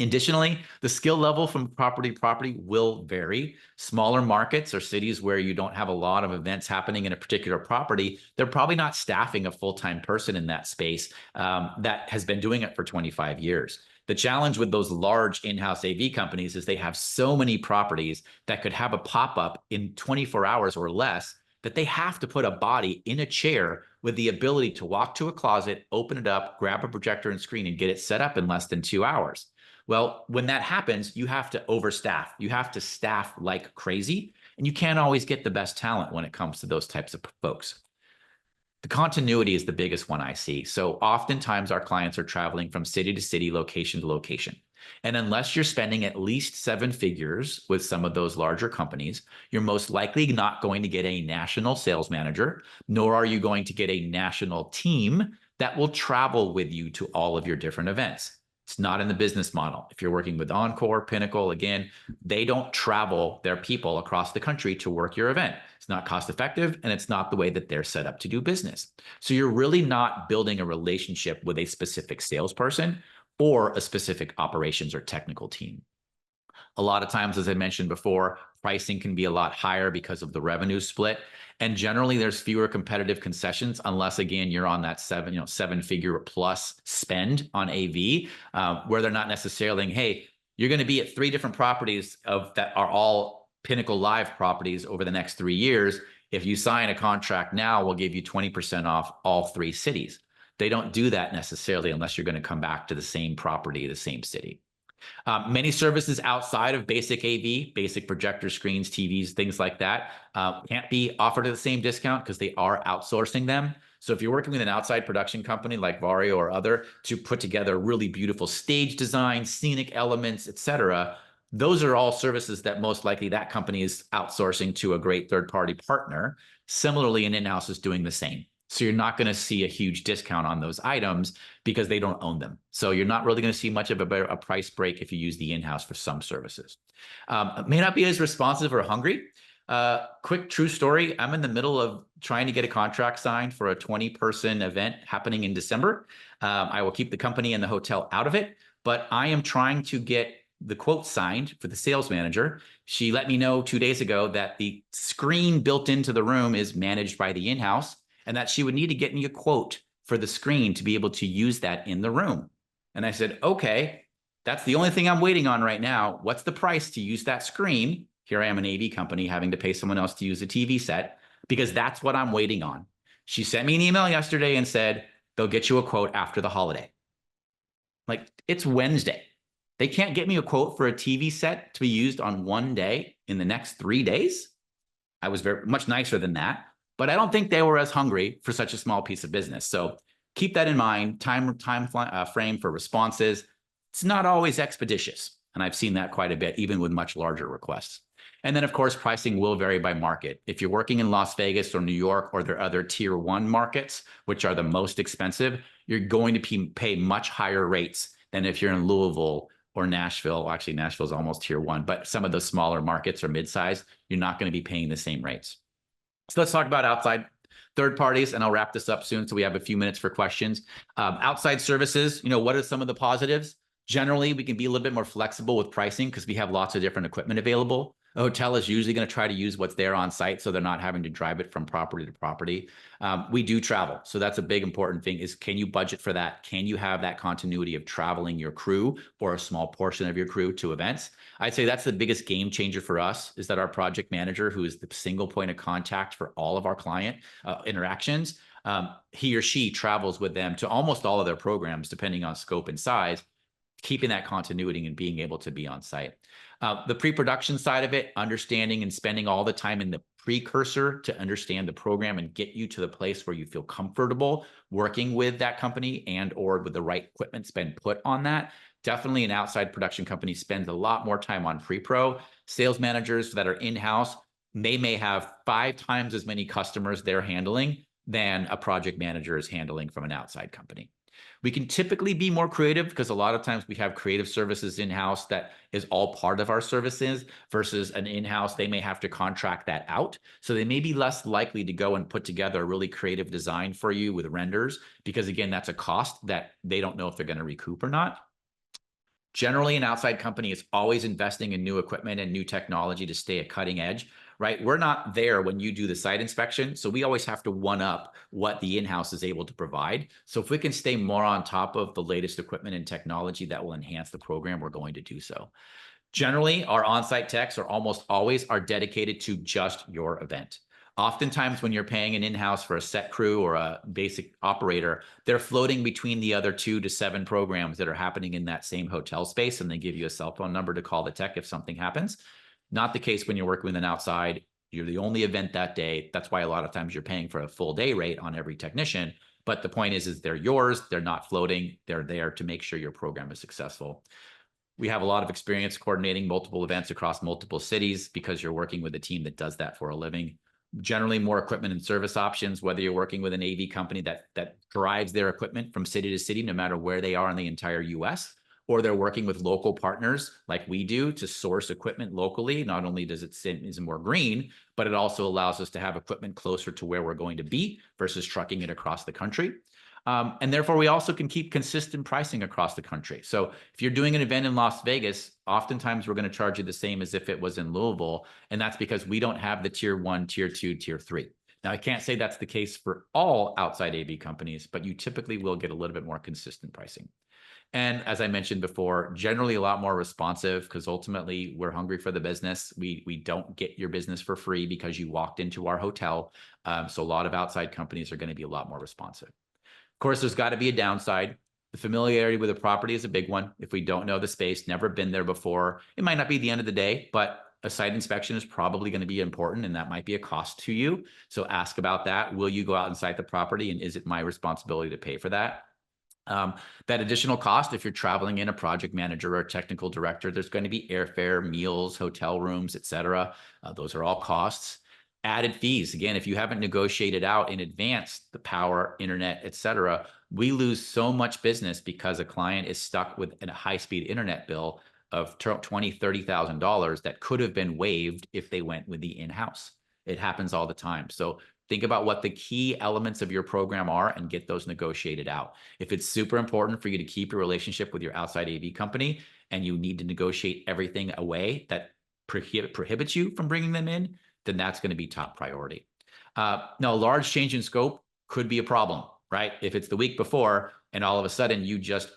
Additionally, the skill level from property to property will vary. Smaller markets or cities where you don't have a lot of events happening in a particular property, they're probably not staffing a full-time person in that space that has been doing it for 25 years. The challenge with those large in-house AV companies is they have so many properties that could have a pop-up in 24 hours or less that they have to put a body in a chair with the ability to walk to a closet, open it up, grab a projector and screen, and get it set up in less than 2 hours. Well, when that happens, you have to overstaff. You have to staff like crazy, and you can't always get the best talent when it comes to those types of folks. The continuity is the biggest one I see. So oftentimes our clients are traveling from city to city, location to location. And unless you're spending at least 7 figures with some of those larger companies, you're most likely not going to get a national sales manager, nor are you going to get a national team that will travel with you to all of your different events. It's not in the business model. If you're working with Encore, Pinnacle, again, they don't travel their people across the country to work your event. It's not cost effective, and it's not the way that they're set up to do business. So you're really not building a relationship with a specific salesperson or a specific operations or technical team. A lot of times, as I mentioned before, pricing can be a lot higher because of the revenue split. And generally, there's fewer competitive concessions unless, again, you're on that seven-figure plus spend on AV, where they're not necessarily, hey, you're going to be at 3 different properties that are all Pinnacle Live properties over the next 3 years. If you sign a contract now, we'll give you 20% off all 3 cities. They don't do that necessarily unless you're going to come back to the same property, the same city. Many services outside of basic AV, basic projector screens, TVs, things like that, can't be offered at the same discount because they are outsourcing them. So if you're working with an outside production company like Vario or other to put together really beautiful stage design, scenic elements, etc., those are all services that most likely that company is outsourcing to a great third-party partner. Similarly, an in-house is doing the same. So you're not going to see a huge discount on those items because they don't own them. So you're not really going to see much of a price break if you use the in-house for some services. It may not be as responsive or hungry. Quick true story. I'm in the middle of trying to get a contract signed for a 20-person event happening in December. I will keep the company and the hotel out of it, but I am trying to get the quote signed for the sales manager. She let me know 2 days ago that the screen built into the room is managed by the in-house and that she would need to get me a quote for the screen to be able to use that in the room. And I said, okay, that's the only thing I'm waiting on right now. What's the price to use that screen? Here I am, an AV company, having to pay someone else to use a TV set because that's what I'm waiting on. She sent me an email yesterday and said, they'll get you a quote after the holiday. Like, it's Wednesday. They can't get me a quote for a TV set to be used on one day in the next 3 days. I was very much nicer than that, but I don't think they were as hungry for such a small piece of business. So keep that in mind. Time frame for responses. It's not always expeditious. And I've seen that quite a bit, even with much larger requests. And then, of course, pricing will vary by market. If you're working in Las Vegas or New York or their other tier 1 markets, which are the most expensive, you're going to pay much higher rates than if you're in Louisville or Nashville. Well, actually, Nashville is almost tier 1, but some of the smaller markets or mid-size, you're not going to be paying the same rates. So let's talk about outside third parties, and I'll wrap this up soon so we have a few minutes for questions. Outside services, what are some of the positives? Generally, we can be a little bit more flexible with pricing because we have lots of different equipment available. A hotel is usually going to try to use what's there on site, so they're not having to drive it from property to property. We do travel, so that's a big important thing is, can you budget for that? Can you have that continuity of traveling your crew or a small portion of your crew to events? I'd say that's the biggest game changer for us, is that our project manager, who is the single point of contact for all of our client interactions, he or she travels with them to almost all of their programs, depending on scope and size, keeping that continuity and being able to be on site. The pre-production side of it, understanding and spending all the time in the precursor to understand the program and get you to the place where you feel comfortable working with that company and or with the right equipment's been put on that. Definitely an outside production company spends a lot more time on pre-pro. Sales managers that are in-house, they may have 5 times as many customers they're handling than a project manager is handling from an outside company. We can typically be more creative because a lot of times we have creative services in-house that is all part of our services versus an in-house. They may have to contract that out. So they may be less likely to go and put together a really creative design for you with renders because, again, that's a cost that they don't know if they're going to recoup or not. Generally, an outside company is always investing in new equipment and new technology to stay at cutting edge, right? We're not there when you do the site inspection, so we always have to one up what the in-house is able to provide. So if we can stay more on top of the latest equipment and technology that will enhance the program, we're going to do so. Generally, our on-site techs are almost always dedicated to just your event. Oftentimes, when you're paying an in-house for a set crew or a basic operator, they're floating between the other 2 to 7 programs that are happening in that same hotel space, and they give you a cell phone number to call the tech if something happens. Not the case when you're working with an outside. You're the only event that day. That's why a lot of times you're paying for a full day rate on every technician. But the point is they're yours. They're not floating. They're there to make sure your program is successful. We have a lot of experience coordinating multiple events across multiple cities because you're working with a team that does that for a living. Generally, more equipment and service options, whether you're working with an AV company that drives their equipment from city to city, no matter where they are in the entire US, or they're working with local partners like we do to source equipment locally. Not only does it is more green, but it also allows us to have equipment closer to where we're going to be versus trucking it across the country. And therefore, we also can keep consistent pricing across the country. So if you're doing an event in Las Vegas, oftentimes we're going to charge you the same as if it was in Louisville. And that's because we don't have the tier 1, tier 2, tier 3. Now, I can't say that's the case for all outside AV companies, but you typically will get a little bit more consistent pricing. And as I mentioned before, generally a lot more responsive, because ultimately we're hungry for the business. We don't get your business for free because you walked into our hotel. So a lot of outside companies are going to be a lot more responsive. Of course, there's got to be a downside. The familiarity with the property is a big one. If we don't know the space, never been there before, it might not be the end of the day, but a site inspection is probably going to be important, and that might be a cost to you. So ask about that. Will you go out and site the property, and is it my responsibility to pay for that? That additional cost, if you're traveling in a project manager or a technical director, there's going to be airfare, meals, hotel rooms, et cetera. Those are all costs. Added fees. Again, if you haven't negotiated out in advance the power, internet, et cetera, we lose so much business because a client is stuck with a high-speed internet bill of $20,000, $30,000 that could have been waived if they went with the in-house. It happens all the time. So think about what the key elements of your program are and get those negotiated out. If it's super important for you to keep your relationship with your outside AV company and you need to negotiate everything away that prohibits you from bringing them in, then that's going to be top priority. Now, a large change in scope could be a problem, right? If it's the week before and all of a sudden you just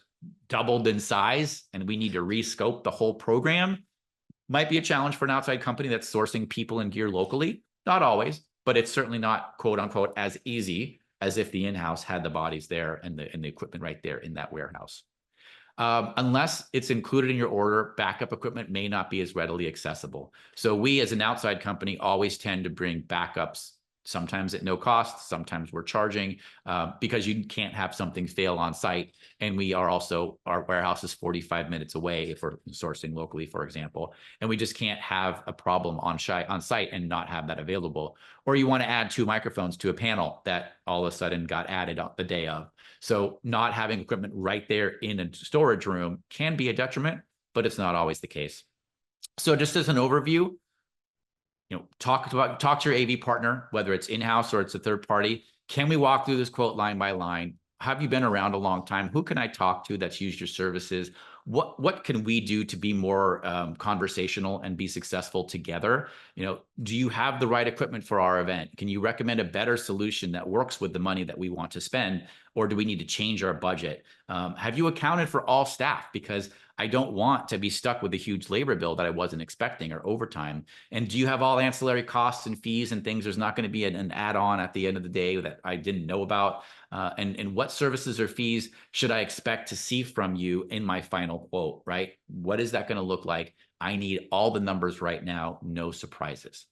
doubled in size and we need to rescope the whole program, might be a challenge for an outside company that's sourcing people and gear locally. Not always, but it's certainly not, quote unquote, as easy as if the in-house had the bodies there and the equipment right there in that warehouse. Unless it's included in your order, backup equipment may not be as readily accessible. So we as an outside company always tend to bring backups, sometimes at no cost, sometimes we're charging, because you can't have something fail on site. And we are also, our warehouse is 45 minutes away if we're sourcing locally, for example, and we just can't have a problem on site and not have that available. Or you want to add 2 microphones to a panel that all of a sudden got added on the day of. So not having equipment right there in a storage room can be a detriment, but it's not always the case. So just as an overview, talk to your AV partner, whether it's in-house or it's a third party. Can we walk through this quote line by line? Have you been around a long time? Who can I talk to that's used your services? What can we do to be more conversational and be successful together? Do you have the right equipment for our event? Can you recommend a better solution that works with the money that we want to spend? Or do we need to change our budget? Have you accounted for all staff? Because I don't want to be stuck with a huge labor bill that I wasn't expecting or overtime. And do you have all ancillary costs and fees and things? There's not going to be an add-on at the end of the day that I didn't know about. And what services or fees should I expect to see from you in my final quote, right? What is that going to look like? I need all the numbers right now, no surprises.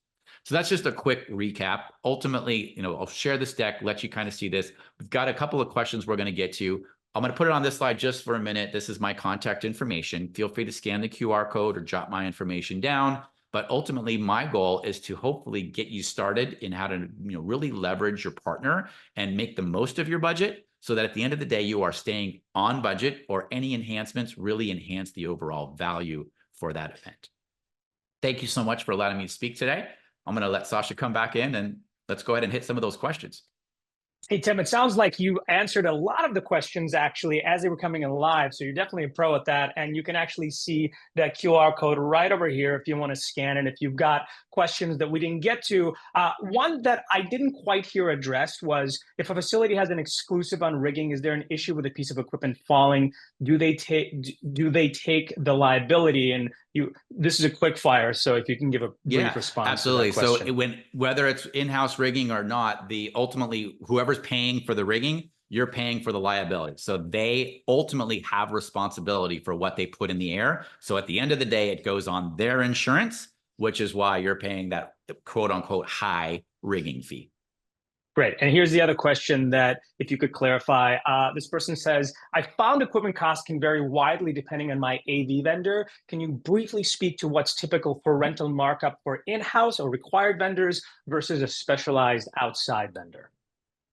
So that's just a quick recap. Ultimately, I'll share this deck, let you kind of see this. We've got a couple of questions we're going to get to. I'm going to put it on this slide just for a minute. This is my contact information. Feel free to scan the QR code or jot my information down. But ultimately, my goal is to hopefully get you started in how to really leverage your partner and make the most of your budget so that at the end of the day, you are staying on budget, or any enhancements really enhance the overall value for that event. Thank you so much for allowing me to speak today. I'm going to let Sasha come back in and let's go ahead and hit some of those questions. Hey, Tim, it sounds like you answered a lot of the questions actually as they were coming in live. So you're definitely a pro at that. And you can actually see that QR code right over here if you want to scan it. If you've got questions that we didn't get to. One that I didn't quite hear addressed was, if a facility has an exclusive on rigging, is there an issue with a piece of equipment falling? Do they take the liability? And this is a quick fire, so if you can give a brief response. Absolutely. To that question. So whether it's in-house rigging or not, ultimately whoever's paying for the rigging, you're paying for the liability. So they ultimately have responsibility for what they put in the air. So at the end of the day, it goes on their insurance, which is why you're paying that quote unquote high rigging fee. Great. And here's the other question that, if you could clarify, this person says, I found equipment costs can vary widely depending on my AV vendor. Can you briefly speak to what's typical for rental markup for in-house or required vendors versus a specialized outside vendor?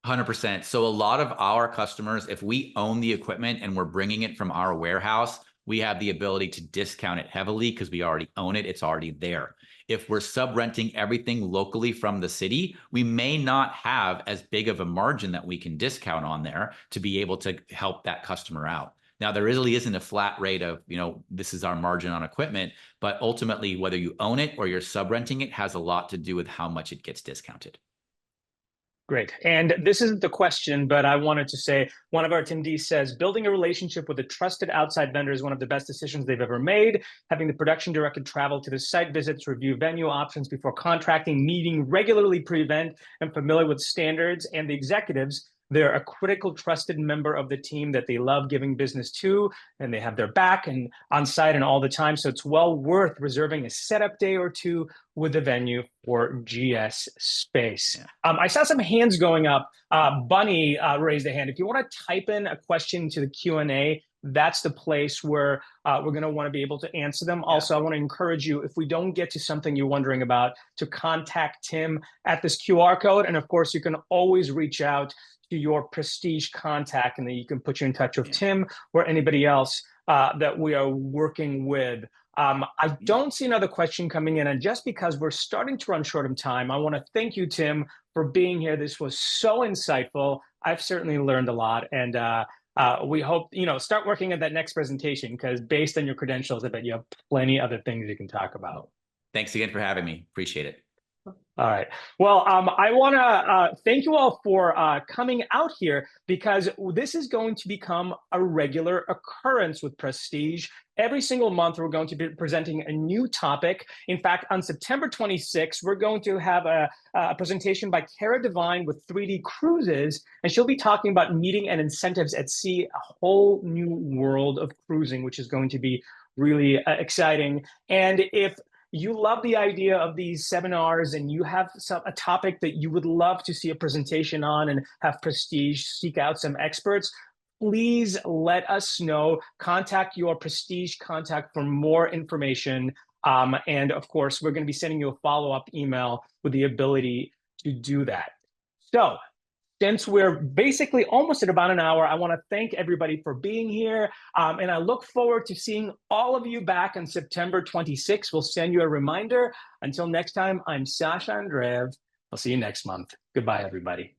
100%. So a lot of our customers, if we own the equipment and we're bringing it from our warehouse, we have the ability to discount it heavily because we already own it. It's already there. If we're sub-renting everything locally from the city, we may not have as big of a margin that we can discount on there to be able to help that customer out. Now, there really isn't a flat rate of, this is our margin on equipment, but ultimately, whether you own it or you're sub-renting it has a lot to do with how much it gets discounted. Great. And this isn't the question, but I wanted to say, one of our attendees says, building a relationship with a trusted outside vendor is one of the best decisions they've ever made. Having the production director travel to the site visits, review venue options before contracting, meeting regularly pre-event, and familiar with standards and the executives. They're a critical, trusted member of the team that they love giving business to, and they have their back and on site and all the time. So it's well worth reserving a setup day or two with the venue for GS Space. Yeah. I saw some hands going up. Bunny raised a hand. If you want to type in a question to the Q&A, that's the place where we're going to want to be able to answer them. Yeah. Also, I want to encourage you, if we don't get to something you're wondering about, to contact Tim at this QR code. And of course, you can always reach out to your Prestige contact, and then you can put you in touch with Tim or anybody else that we are working with. I don't see another question coming in, and just because we're starting to run short of time, I want to thank you, Tim, for being here. This was so insightful. I've certainly learned a lot, and we hope, start working at that next presentation, because based on your credentials, I bet you have plenty other things you can talk about. Thanks again for having me. Appreciate it. All right. Well, I want to thank you all for coming out here, because this is going to become a regular occurrence with Prestige. Every single month, we're going to be presenting a new topic. In fact, on September 26th, we're going to have a presentation by Cara Devine with 3D Cruises, and she'll be talking about meeting and incentives at sea, a whole new world of cruising, which is going to be really exciting. And if you love the idea of these seminars and you have a topic that you would love to see a presentation on and have Prestige seek out some experts, please let us know. Contact your Prestige contact for more information. And of course, we're going to be sending you a follow-up email with the ability to do that. So, since we're basically almost at about an hour, I want to thank everybody for being here. And I look forward to seeing all of you back on September 26th. We'll send you a reminder. Until next time, I'm Sasha Andreev. I'll see you next month. Goodbye, everybody.